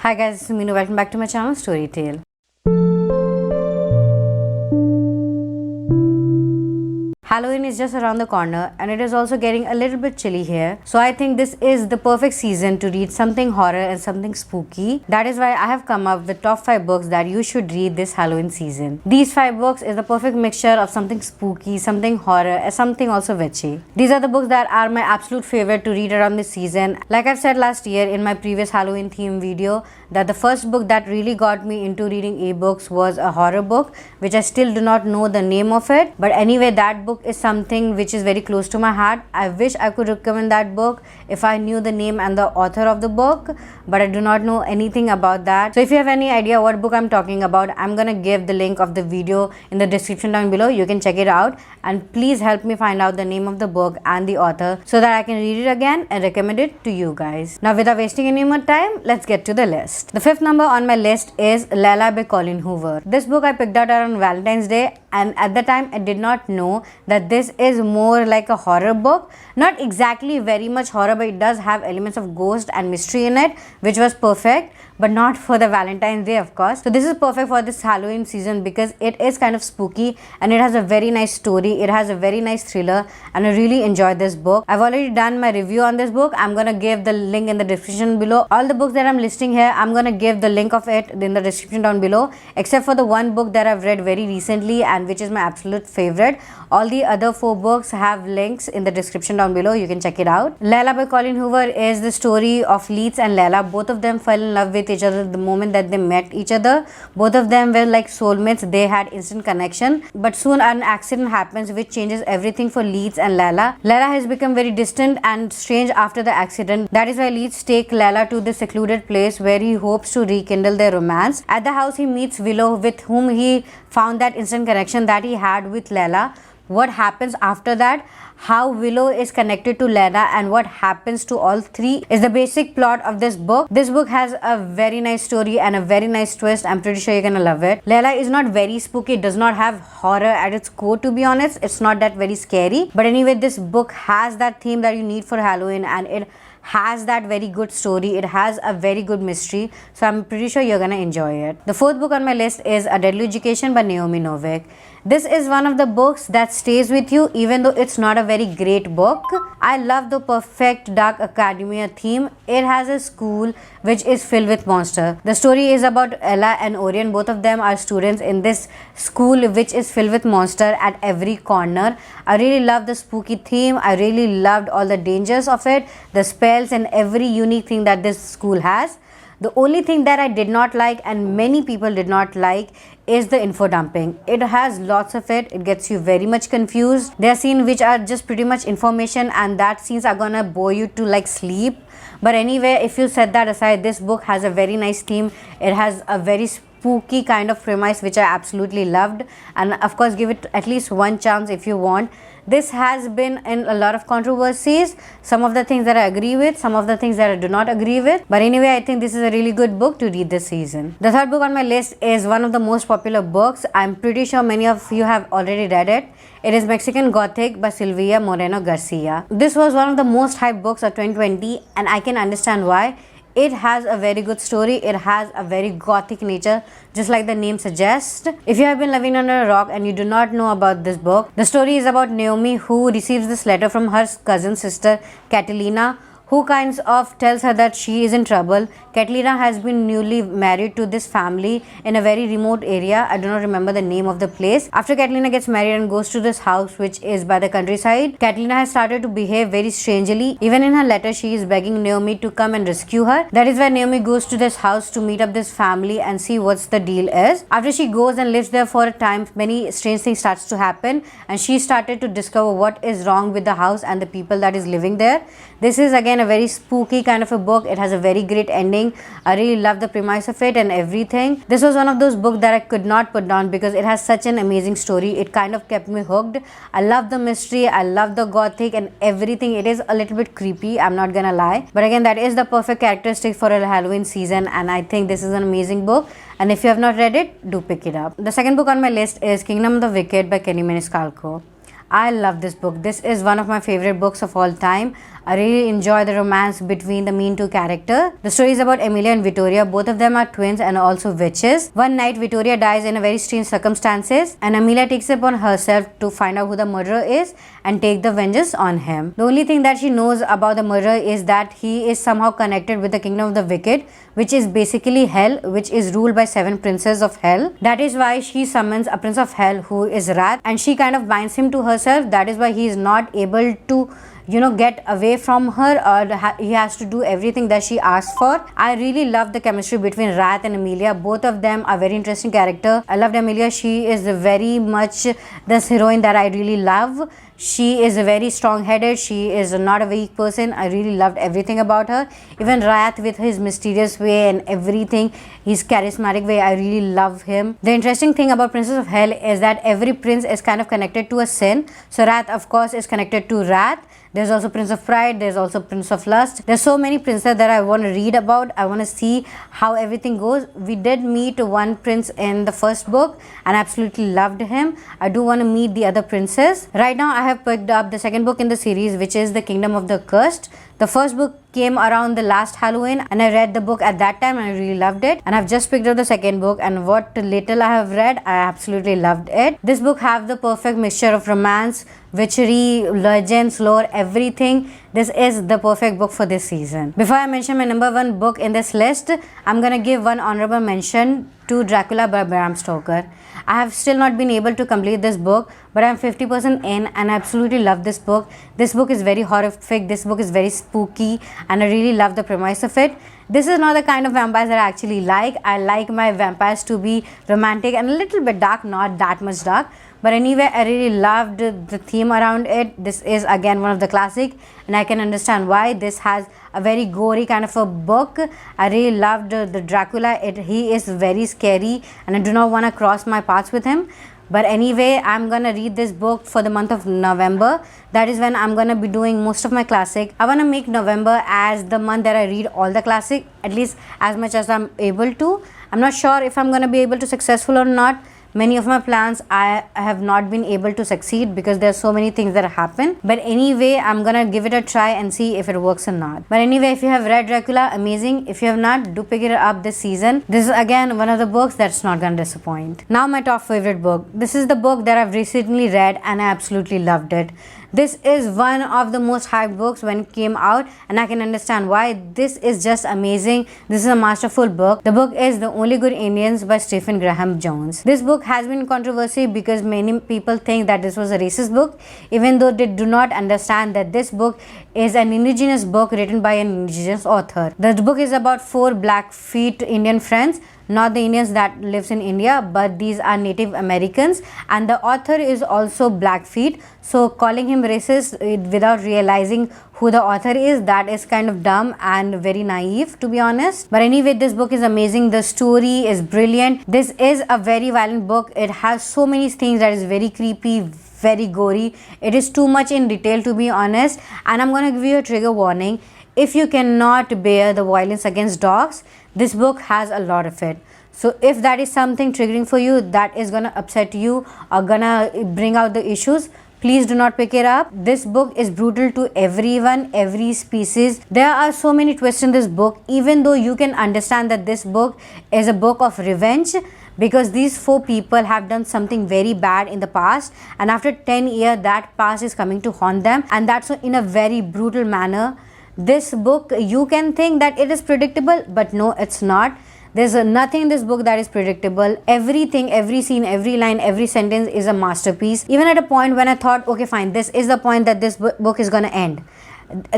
Hi guys, this is Meenu. Welcome back to my channel Storytale. Halloween is just around the corner and it is also getting a little bit chilly here. So I think this is the perfect season to read something horror and something spooky. That is why I have come up with top 5 books that you should read this Halloween season. These 5 books is the perfect mixture of something spooky, something horror and something also witchy. These are the books that are my absolute favorite to read around this season. Like I've said last year in my previous Halloween theme video, that the first book that really got me into reading ebooks was a horror book, which I still do not know the name of it. But anyway, that book is something which is very close to my heart. I wish I could recommend that book if I knew the name and the author of the book, but I do not know anything about that. So if you have any idea what book I'm talking about, I'm gonna give the link of the video in the description down below. You can check it out and please help me find out the name of the book and the author so that I can read it again and recommend it to you guys. Now without wasting any more time, let's get to the list. The 5th number on my list is Layla by Colleen Hoover. This book I picked out around Valentine's Day, and at the time I did not know that this is more like a horror book. Not exactly very much horror, but it does have elements of ghost and mystery in it, which was perfect, but not for the Valentine's Day, of course. So this is perfect for this Halloween season because it is kind of spooky and it has a very nice story. It has a very nice thriller and I really enjoyed this book. I've already done my review on this book. I'm gonna give the link in the description below. All the books that I'm listing here, I'm gonna give the link of it in the description down below, except for the one book that I've read very recently and which is my absolute favorite. All the other 4 books have links in the description down below. You can check it out. Layla by Colleen Hoover is the story of Leeds and Lala. Both of them fell in love with each other the moment that they met each other. Both of them were like soulmates. They had instant connection, but soon an accident happens which changes everything for Leeds and Lala. Lala has become very distant and strange after the accident. That is why Leeds takes Lala to this secluded place where he hopes to rekindle their romance. At the house he meets Willow, with whom he found that instant connection that he had with Lala. What happens after that, how Willow is connected to Layla, and what happens to all 3 is the basic plot of this book. This book has a very nice story and a very nice twist. I'm pretty sure you're gonna love it. Layla is not very spooky. It does not have horror at its core, to be honest. It's not that very scary. But anyway, this book has that theme that you need for Halloween, and it has that very good story. It has a very good mystery. So I'm pretty sure you're gonna enjoy it. The 4th book on my list is A Deadly Education by Naomi Novik. This is one of the books that stays with you even though it's not a very great book. I love the perfect dark academia theme. It has a school which is filled with monsters. The story is about Ella and Orion. Both of them are students in this school which is filled with monsters at every corner. I really love the spooky theme. I really loved all the dangers of it, the spells and every unique thing that this school has. The only thing that I did not like and many people did not like is the info dumping. It has lots of it. It gets you very much confused. There are scenes which are just pretty much information and that scenes are gonna bore you to like sleep. But anyway, if you set that aside, this book has a very nice theme. It has a very spooky kind of premise which I absolutely loved, and of course give it at least one chance if you want. This has been in a lot of controversies. Some of the things that I agree with, some of the things that I do not agree with. But anyway, I think this is a really good book to read this season. The 3rd book on my list is one of the most popular books. I'm pretty sure many of you have already read it. It is Mexican Gothic by Silvia Moreno Garcia. This was one of the most hyped books of 2020 and I can understand why. It has a very good story. It has a very gothic nature, just like the name suggests. If you have been living under a rock and you do not know about this book, the story is about Naomi, who receives this letter from her cousin sister Catalina, who kinds of tells her that she is in trouble. Catalina has been newly married to this family in a very remote area. I do not remember the name of the place. After Catalina gets married and goes to this house which is by the countryside, Catalina has started to behave very strangely. Even in her letter, she is begging Naomi to come and rescue her. That is why Naomi goes to this house to meet up this family and see what's the deal is. After she goes and lives there for a time, many strange things starts to happen and she started to discover what is wrong with the house and the people that is living there. This is again a very spooky kind of a book. It has a very great ending. I really love the premise of it and everything. This was one of those books that I could not put down because it has such an amazing story. It kind of kept me hooked. I love the mystery. I love the gothic and everything. It is a little bit creepy, I'm not gonna lie. But again, that is the perfect characteristic for a Halloween season and I think this is an amazing book. And if you have not read it, do pick it up. The 2nd book on my list is Kingdom of the Wicked by Kerri Maniscalco. I love this book. This is one of my favorite books of all time. I really enjoy the romance between the main two characters. The story is about Emilia and Vittoria. Both of them are twins and also witches. One night, Vittoria dies in a very strange circumstances, and Emilia takes it upon herself to find out who the murderer is and take the vengeance on him. The only thing that she knows about the murderer is that he is somehow connected with the kingdom of the wicked, which is basically hell, which is ruled by 7 princes of hell. That is why she summons a prince of hell who is Wrath, and she kind of binds him to herself. That is why he is not able to get away from her, or he has to do everything that she asks for. I really love the chemistry between Wrath and Emilia. Both of them are very interesting character. I loved Emilia. She is very much this heroine that I really love. She is very strong-headed. She is not a weak person. I really loved everything about her. Even Wrath, with his mysterious way and everything, his charismatic way, I really love him. The interesting thing about Princess of Hell is that every prince is kind of connected to a sin. So Wrath, of course, is connected to Wrath. There's also Prince of Pride. There's also Prince of Lust. There's so many princes that I want to read about. I want to see how everything goes. We did meet one prince in the first book and absolutely loved him. I do want to meet the other princes. Right now, I have picked up the second book in the series, which is The Kingdom of the Cursed. The first book came around the last Halloween, and I read the book at that time and I really loved it. And I've just picked up the second book, and what little I have read, I absolutely loved it. This book have the perfect mixture of romance, witchery, legends, lore, everything. This is the perfect book for this season. Before I mention my number 1 book in this list, I'm gonna give one honorable mention to Dracula by Bram Stoker. I have still not been able to complete this book, but I'm 50% in and I absolutely love this book. This book is very horrific. This book is very spooky and I really love the premise of it. This is not the kind of vampires that I actually like. I like my vampires to be romantic and a little bit dark, not that much dark. But anyway, I really loved the theme around it. This is again one of the classic, and I can understand why. This has a very gory kind of a book. I really loved the Dracula. He is very scary and I do not want to cross my paths with him. But anyway, I'm gonna read this book for the month of November. That is when I'm gonna be doing most of my classic. I wanna make November as the month that I read all the classic, at least as much as I'm able to. I'm not sure if I'm gonna be able to successful or not. Many of my plans I have not been able to succeed because there are so many things that happen. But anyway, I'm gonna give it a try and see if it works or not. But anyway, if you have read Dracula, amazing. If you have not, do pick it up this season. This is again one of the books that's not gonna disappoint. Now my top favorite book. This is the book that I've recently read and I absolutely loved it. This is one of the most hyped books when it came out, and I can understand why. This is just amazing. This is a masterful book. The book is The Only Good Indians by Stephen Graham Jones. This book has been controversial because many people think that this was a racist book, even though they do not understand that this book is an indigenous book written by an indigenous author. The book is about 4 Blackfeet Indian friends, not the Indians that lives in India, but these are Native Americans, and the author is also Blackfeet. So calling him racist without realizing who the author is, that is kind of dumb and very naive, to be honest. But anyway, this book is amazing. The story is brilliant. This is a very violent book. It has so many things that is very creepy, very gory. It is too much in detail, to be honest, and I'm going to give you a trigger warning. If you cannot bear the violence against dogs, this book has a lot of it. So if that is something triggering for you, that is gonna upset you or gonna bring out the issues, please do not pick it up. This book is brutal to everyone, every species. There are so many twists in this book, even though you can understand that this book is a book of revenge, because these 4 people have done something very bad in the past, and after 10 years that past is coming to haunt them, and that's in a very brutal manner. This book, you can think that it is predictable, but no, it's not. There's nothing in this book that is predictable. Everything, every scene, every line, every sentence is a masterpiece. Even at a point when I thought, okay fine, this is the point that this book is gonna end.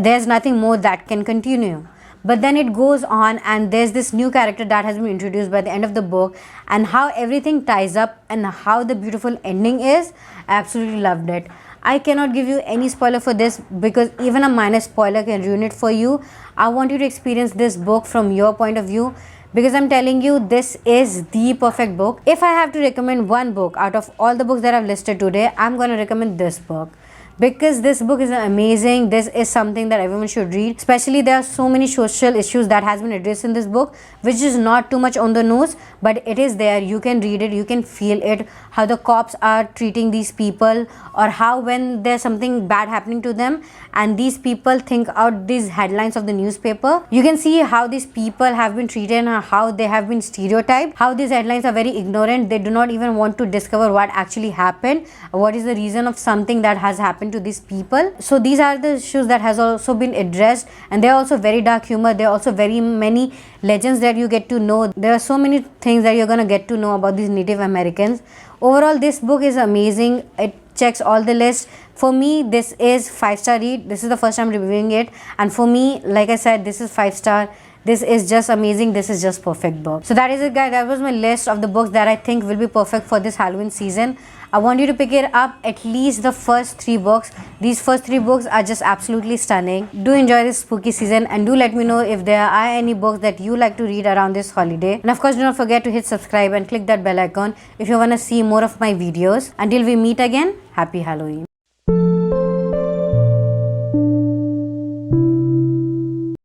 There's nothing more that can continue. But then it goes on, and there's this new character that has been introduced by the end of the book, and how everything ties up and how the beautiful ending is. I absolutely loved it. I cannot give you any spoiler for this because even a minor spoiler can ruin it for you. I want you to experience this book from your point of view, because I'm telling you, this is the perfect book. If I have to recommend one book out of all the books that I've listed today, I'm going to recommend this book. because this book is amazing. This is something that everyone should read. Especially there are so many social issues that has been addressed in this book, which is not too much on the nose, but it is there. You can read it, you can feel it, how the cops are treating these people, or how when there's something bad happening to them and these people think out these headlines of the newspaper, you can see how these people have been treated and how they have been stereotyped, how these headlines are very ignorant. They do not even want to discover what actually happened, what is the reason of something that has happened to these people. So these are the issues that has also been addressed, and they are also very dark humor. There are also very many legends that you get to know. There are so many things that you're gonna get to know about these Native Americans. Overall, this book is amazing. It checks all the lists. For me, this is 5-star read. This is the first time reviewing it, and for me, like I said, this is 5-star. This is just amazing. This is just perfect book. So that is it, guys. That was my list of the books that I think will be perfect for this Halloween season. I want you to pick it up, at least the first 3 books. These first 3 books are just absolutely stunning. Do enjoy this spooky season, and do let me know if there are any books that you like to read around this holiday. And of course, do not forget to hit subscribe and click that bell icon if you want to see more of my videos. Until we meet again, happy Halloween.